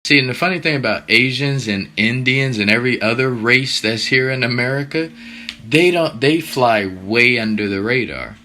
See, and the funny thing about Asians and Indians and every other race that's here in America, they fly way under the radar.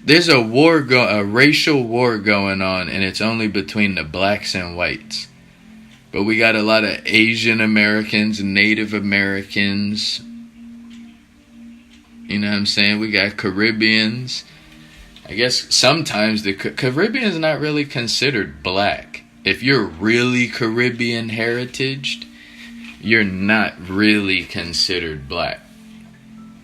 There's a racial war going on, and it's only between the blacks and whites. But we got a lot of Asian Americans, Native Americans. You know what I'm saying? We got Caribbeans. I guess sometimes the Caribbean's not really considered black. If you're really Caribbean heritaged, you're not really considered black.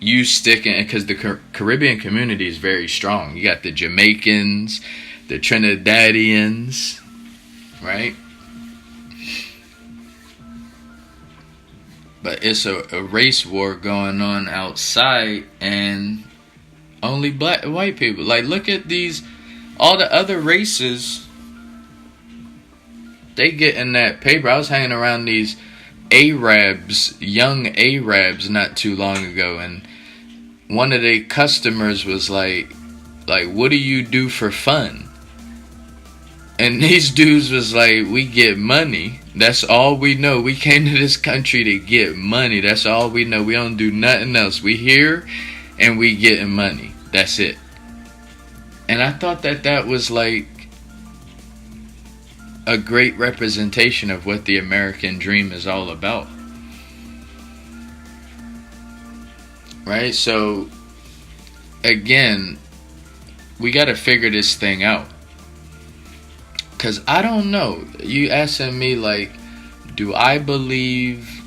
You stick in, because the Caribbean community is very strong. You got the Jamaicans, the Trinidadians, right? But it's a race war going on outside, and only white people. Like, look at all the other races. They get in that paper. I was hanging around these Arabs, young Arabs, not too long ago, and one of their customers was like, what do you do for fun? And these dudes was like, we get money. That's all we know. We came to this country to get money. That's all we know. We don't do nothing else. We here and we getting money. That's it. And I thought that was like a great representation of what the American dream is all about. Right? So, again, we got to figure this thing out. Because I don't know. You asking me, like, do I believe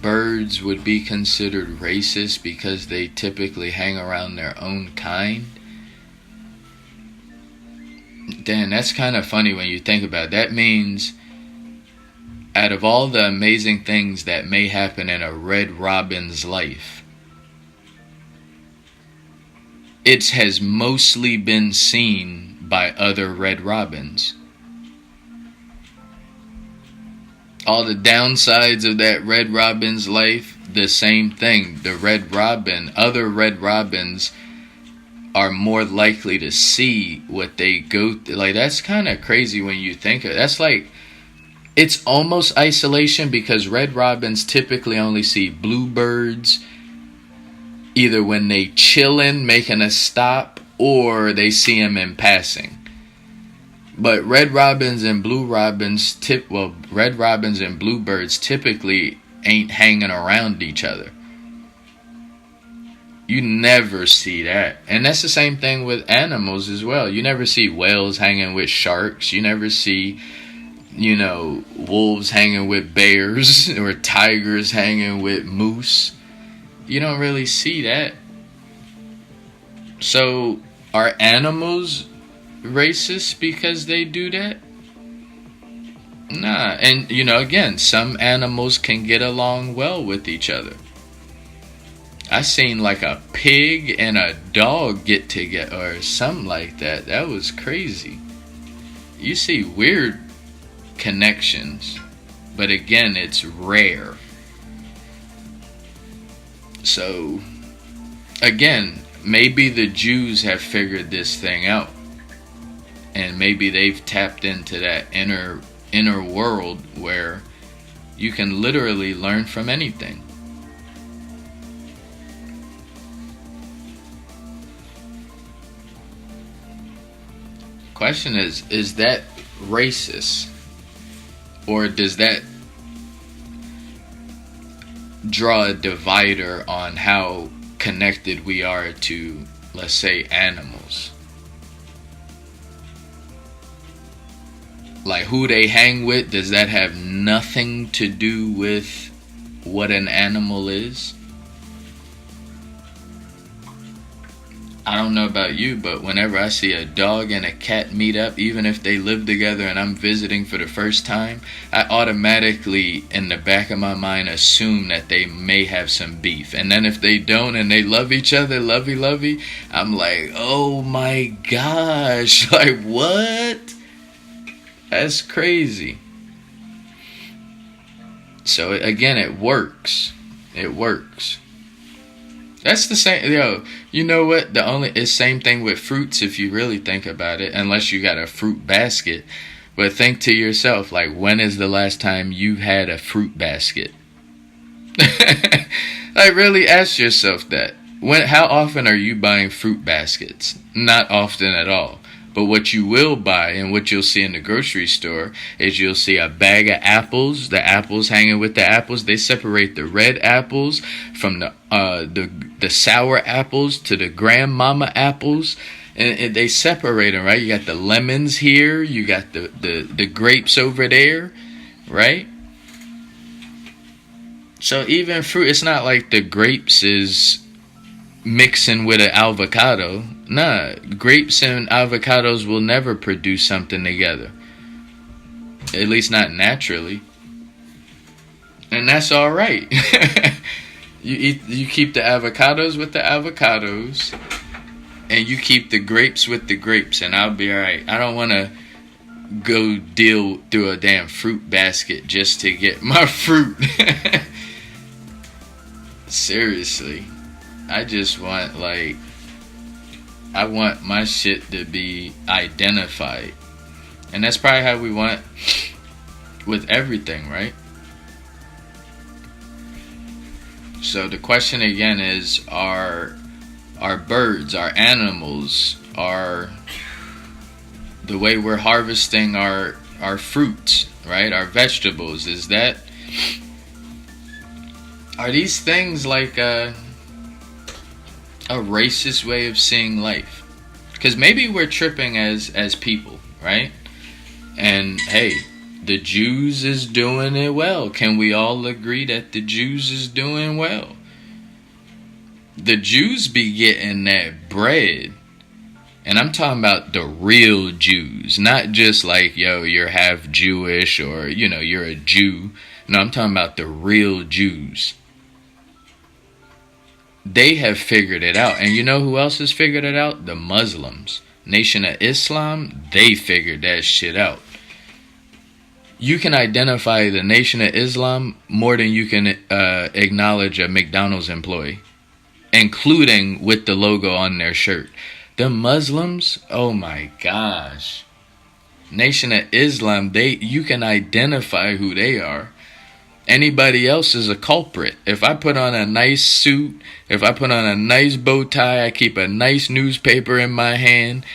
birds would be considered racist because they typically hang around their own kind? Dan, that's kind of funny when you think about it. That means out of all the amazing things that may happen in a red robin's life, it has mostly been seen by other red robins. All the downsides of that red robin's life, the same thing. Other red robins are more likely to see what they go through. Like, that's kind of crazy when you think of it. That's like, it's almost isolation, because red robins typically only see bluebirds either when they chillin', making a stop, or they see them in passing. But red robins and bluebirds typically ain't hanging around each other. You never see that. And that's the same thing with animals as well. You never see whales hanging with sharks. You never see, wolves hanging with bears or tigers hanging with moose. You don't really see that. So, are animals racist because they do that? Nah. And, again, some animals can get along well with each other. I seen like a pig and a dog get together or something like that. That was crazy. You see weird connections, but again, it's rare. So, again, maybe the Jews have figured this thing out, and maybe they've tapped into that inner world where you can literally learn from anything. Question is that racist, or does that draw a divider on how connected we are to, let's say, animals? Like, who they hang with, does that have nothing to do with what an animal is? I don't know about you, but whenever I see a dog and a cat meet up, even if they live together and I'm visiting for the first time, I automatically, in the back of my mind, assume that they may have some beef. And then if they don't and they love each other, lovey-lovey, I'm like, oh my gosh, like, what? That's crazy. So again, it works. It works. That's the same, you know what? It's same thing with fruits if you really think about it, unless you got a fruit basket. But think to yourself, like, when is the last time you had a fruit basket? Like, really ask yourself that. How often are you buying fruit baskets? Not often at all. But what you will buy and what you'll see in the grocery store is you'll see a bag of apples. The apples hanging with the apples. They separate the red apples from the sour apples to the grandmama apples. And they separate them, right? You got the lemons here. You got the grapes over there, right? So even fruit, it's not like the grapes is mixing with an avocado. Nah, grapes and avocados will never produce something together. At least not naturally. And that's all right. You keep the avocados with the avocados, and you keep the grapes with the grapes, and I'll be all right. I don't want to go deal through a damn fruit basket just to get my fruit. Seriously. I just want, I want my shit to be identified. And that's probably how we want with everything, right? So the question again is, are birds, our animals, are the way we're harvesting our fruits, right? Our vegetables, are these things like a racist way of seeing life? Because maybe we're tripping as people, right? And hey, the Jews is doing it well. Can we all agree that the Jews is doing well? The Jews be getting that bread. And I'm talking about the real Jews. Not just like, yo, you're half Jewish or, you're a Jew. No, I'm talking about the real Jews. They have figured it out. And you know who else has figured it out? The Muslims. Nation of Islam, they figured that shit out. You can identify the Nation of Islam more than you can acknowledge a McDonald's employee, including with the logo on their shirt. The Muslims, oh my gosh. Nation of Islam, you can identify who they are. Anybody else is a culprit. If I put on a nice suit, if I put on a nice bow tie, I keep a nice newspaper in my hand,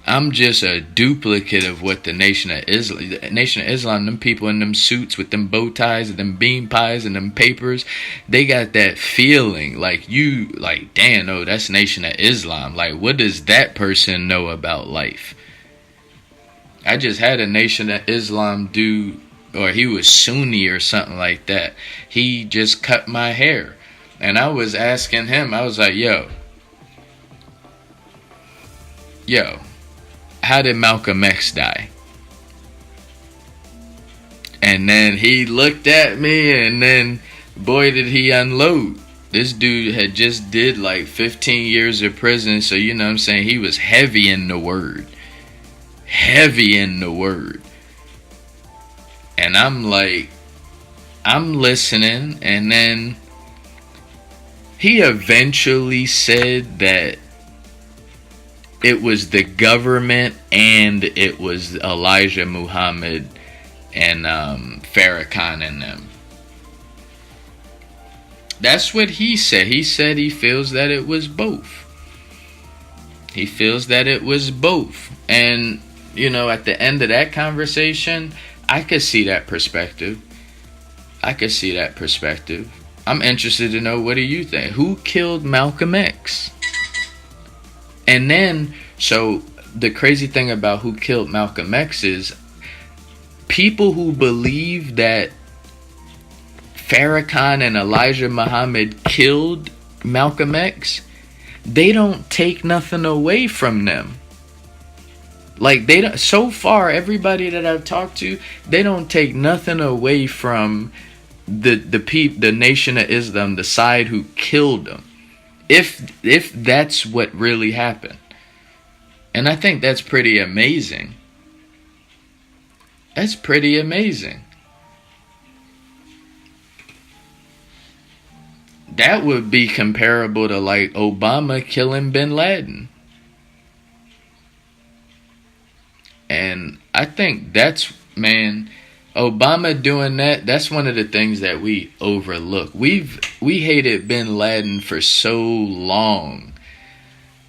I'm just a duplicate of what the Nation of Islam, them people in them suits with them bow ties and them bean pies and them papers, they got that feeling like damn, no, that's Nation of Islam. Like, what does that person know about life? I just had a Nation of Islam dude, or he was Sunni or something like that. He just cut my hair. And I was asking him, I was like, yo, how did Malcolm X die? And then he looked at me, and then, boy, did he unload. This dude had just did like 15 years of prison, so you know what I'm saying, he was heavy in the word. Heavy in the word. And I'm like, I'm listening, and then he eventually said that it was the government and it was Elijah Muhammad and Farrakhan and them. That's what he said. He said he feels that it was both. He feels that it was both. And, at the end of that conversation, I could see that perspective. I'm interested to know, what do you think? Who killed Malcolm X? And then, so the crazy thing about who killed Malcolm X is people who believe that Farrakhan and Elijah Muhammad killed Malcolm X, they don't take nothing away from them. Like, they don't, so far, everybody that I've talked to, they don't take nothing away from the Nation of Islam, the side who killed them. If that's what really happened. And I think that's pretty amazing. That's pretty amazing. That would be comparable to like Obama killing bin Laden. And I think that's Man, Obama doing that's one of the things that we overlook. We hated bin Laden for so long.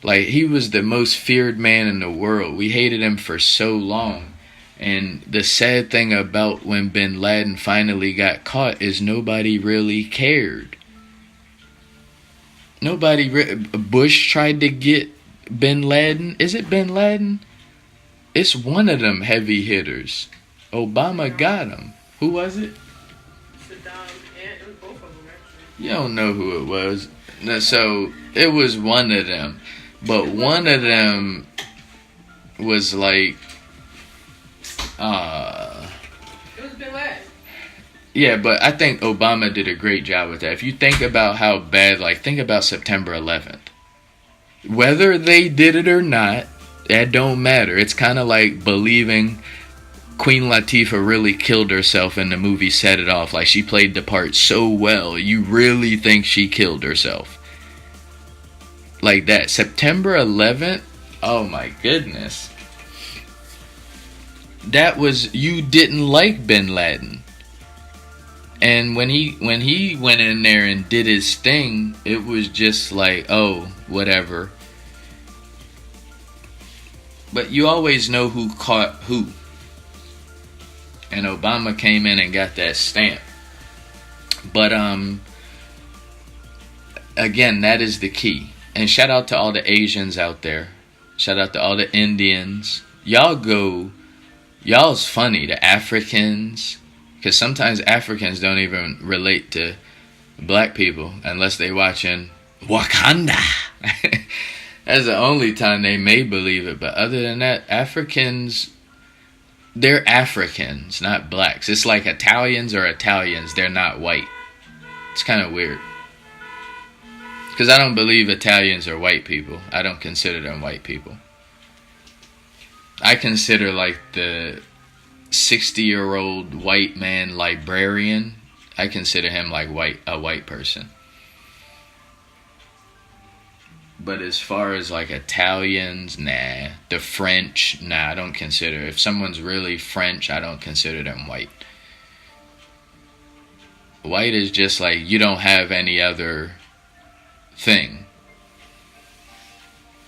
Like, he was the most feared man in the world. We hated him for so long. And the sad thing about when bin Laden finally got caught is nobody really cared. Bush tried to get bin Laden. Is it bin Laden? It's one of them heavy hitters. Obama got him. Who was it? Saddam, and it was both of them, actually. You don't know who it was. No, so it was one of them. But one of them was like, It was bin Laden. yeah, but I think Obama did a great job with that. If you think about how bad, like, think about September 11th. Whether they did it or not, that don't matter. It's kind of like believing Queen Latifah really killed herself in the movie Set It Off. Like, she played the part so well, you really think she killed herself. Like that. September 11th, oh my goodness. That was, you didn't like bin Laden. And when he went in there and did his thing, it was just like, oh, whatever. But you always know who caught who. And Obama came in and got that stamp. But again, that is the key. And shout out to all the Asians out there. Shout out to all the Indians. Y'all's funny. The Africans. Because sometimes Africans don't even relate to black people unless they watching Wakanda. That's the only time they may believe it. But other than that, Africans, they're Africans, not blacks. It's like Italians are Italians. They're not white. It's kind of weird. Because I don't believe Italians are white people. I don't consider them white people. I consider like the 60-year-old white man librarian. I consider him like a white person. But as far as like Italians, nah. The French, nah, I don't consider. If someone's really French, I don't consider them white. White is just like you don't have any other thing.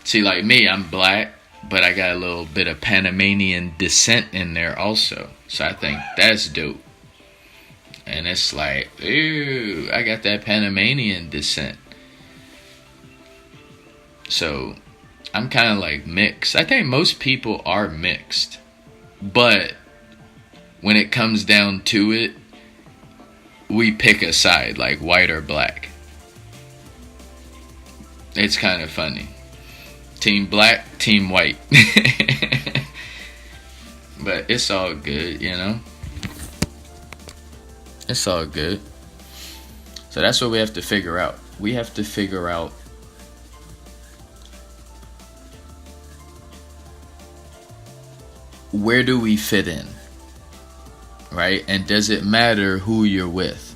See, like me, I'm black, but I got a little bit of Panamanian descent in there also. So I think that's dope. And it's like, ooh, I got that Panamanian descent. So I'm kind of like mixed. I think most people are mixed. But when it comes down to it, we pick a side, like white or black. It's kind of funny. Team black, team white. But it's all good, you know? It's all good. So that's what we have to figure out. We have to figure out where do we fit in? Right? And does it matter who you're with?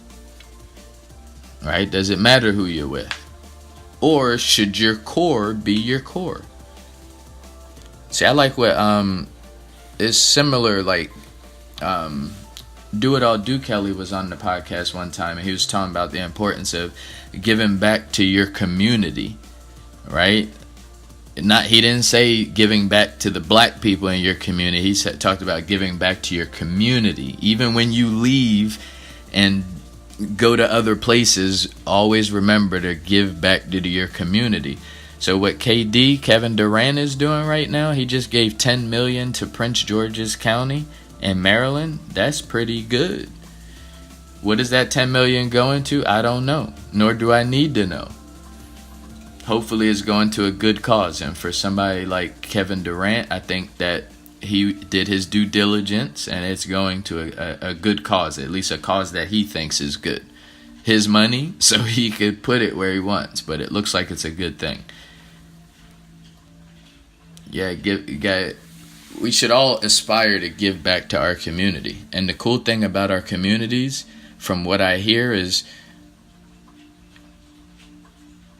Right? Does it matter who you're with? Or should your core be your core? See, I like what is similar, like Do It All Do Kelly was on the podcast one time, and he was talking about the importance of giving back to your community, right? He didn't say giving back to the black people in your community. He talked about giving back to your community. Even when you leave and go to other places, always remember to give back to your community. So what Kevin Durant is doing right now, he just gave $10 million to Prince George's County in Maryland. That's pretty good. What is that $10 million going to? I don't know, nor do I need to know. Hopefully it's going to a good cause, and for somebody like Kevin Durant, I think that he did his due diligence and it's going to a good cause, at least a cause that he thinks is good. His money, so he could put it where he wants, but it looks like it's a good thing. Yeah, we should all aspire to give back to our community. And the cool thing about our communities, from what I hear, is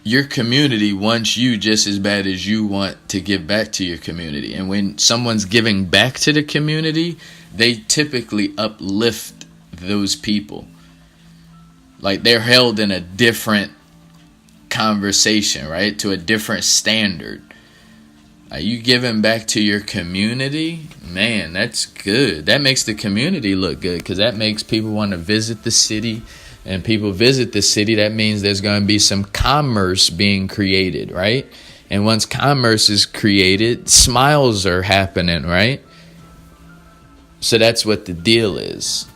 your community wants you just as bad as you want to give back to your community. And when someone's giving back to the community, they typically uplift those people. Like, they're held in a different conversation, right? To a different standard. You giving back to your community, man, that's good. That makes the community look good, because that makes people want to visit the city. And people visit the city, that means there's going to be some commerce being created, right? And once commerce is created, smiles are happening, right? So that's what the deal is.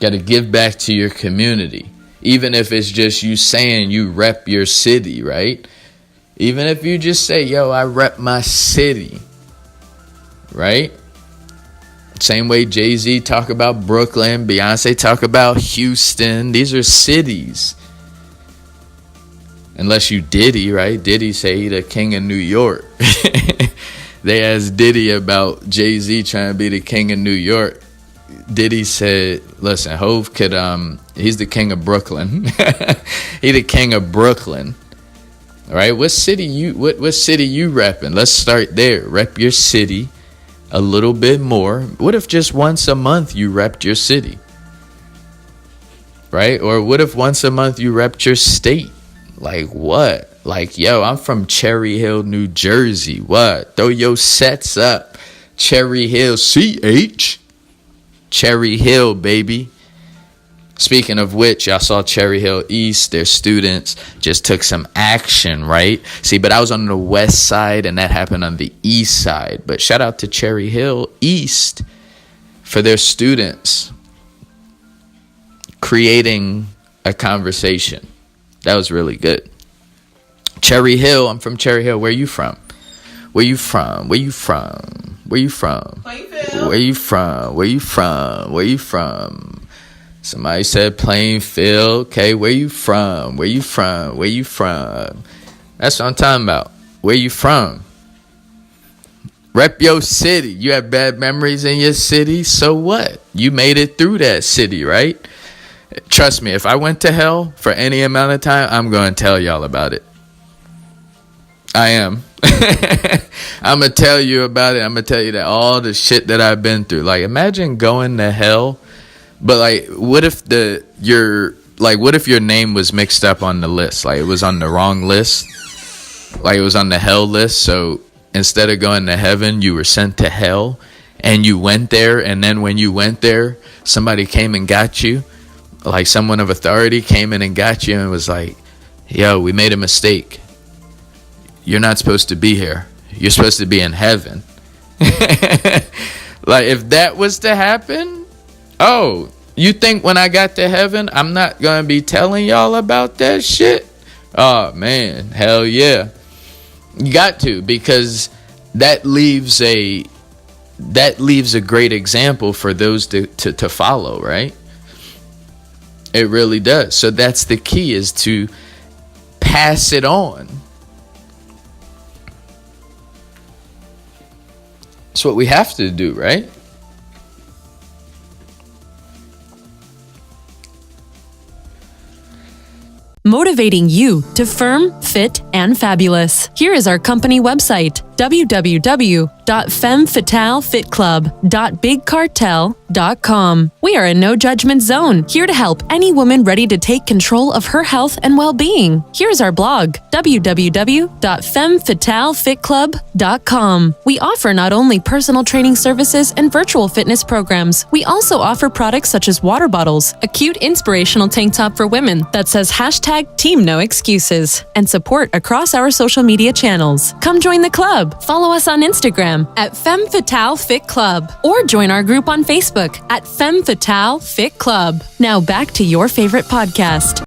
Got to give back to your community. Even if it's just you saying you rep your city, right? Even if you just say, yo, I rep my city, right? Same way Jay-Z talk about Brooklyn, Beyonce talk about Houston. These are cities. Unless you Diddy, right? Diddy say he the king of New York. They asked Diddy about Jay-Z trying to be the king of New York. Diddy said, listen, Hov could, he's the king of Brooklyn. He the king of Brooklyn. All right, what city you repping? Let's start there. Rep your city a little bit more. What if just once a month you repped your city? Right? Or what if once a month you repped your state? Like what? Like, yo, I'm from Cherry Hill, New Jersey. What? Throw your sets up. Cherry Hill, CH. Cherry Hill, baby. Speaking of which, y'all saw Cherry Hill East. Their students just took some action, right? See, but I was on the west side and that happened on the east side. But shout out to Cherry Hill East for their students creating a conversation. That was really good. Cherry Hill, I'm from Cherry Hill. Where you from? Where you from? Where you from? Where you from? Plainfield. Where you from? Where you from? Where you from? Somebody said Plainfield. Okay, where you from? Where you from? Where you from? That's what I'm talking about. Where you from? Rep your city. You have bad memories in your city, so what? You made it through that city, right? Trust me, if I went to hell for any amount of time, I'm going to tell y'all about it. I am. I'm going to tell you about it. I'm going to tell you that all the shit that I've been through. Like, imagine going to hell. But like, what if your name was mixed up on the list? Like, it was on the wrong list. Like, it was on the hell list. So instead of going to heaven, you were sent to hell, and you went there. And then when you went there, somebody came and got you. Like, someone of authority came in and got you and was like, yo, we made a mistake. You're not supposed to be here. You're supposed to be in heaven. Like, if that was to happen, oh, you think when I got to heaven, I'm not going to be telling y'all about that shit? Oh, man, hell yeah. You got to, because that leaves a great example for those to follow, right? It really does. So that's the key, is to pass it on. That's what we have to do, right? Motivating you to firm, fit, and fabulous. Here is our company website, www.femmefataleFitClub.BigCartel.com. We are a no-judgment zone, here to help any woman ready to take control of her health and well-being. Here's our blog, www.femmefatalefitclub.com. We offer not only personal training services and virtual fitness programs, we also offer products such as water bottles, a cute inspirational tank top for women that says #TeamNoExcuses, and support across our social media channels. Come join the club. Follow us on Instagram at Femme Fatale Fit Club, or join our group on Facebook at Femme Fatale Fit Club. Now back to your favorite podcast.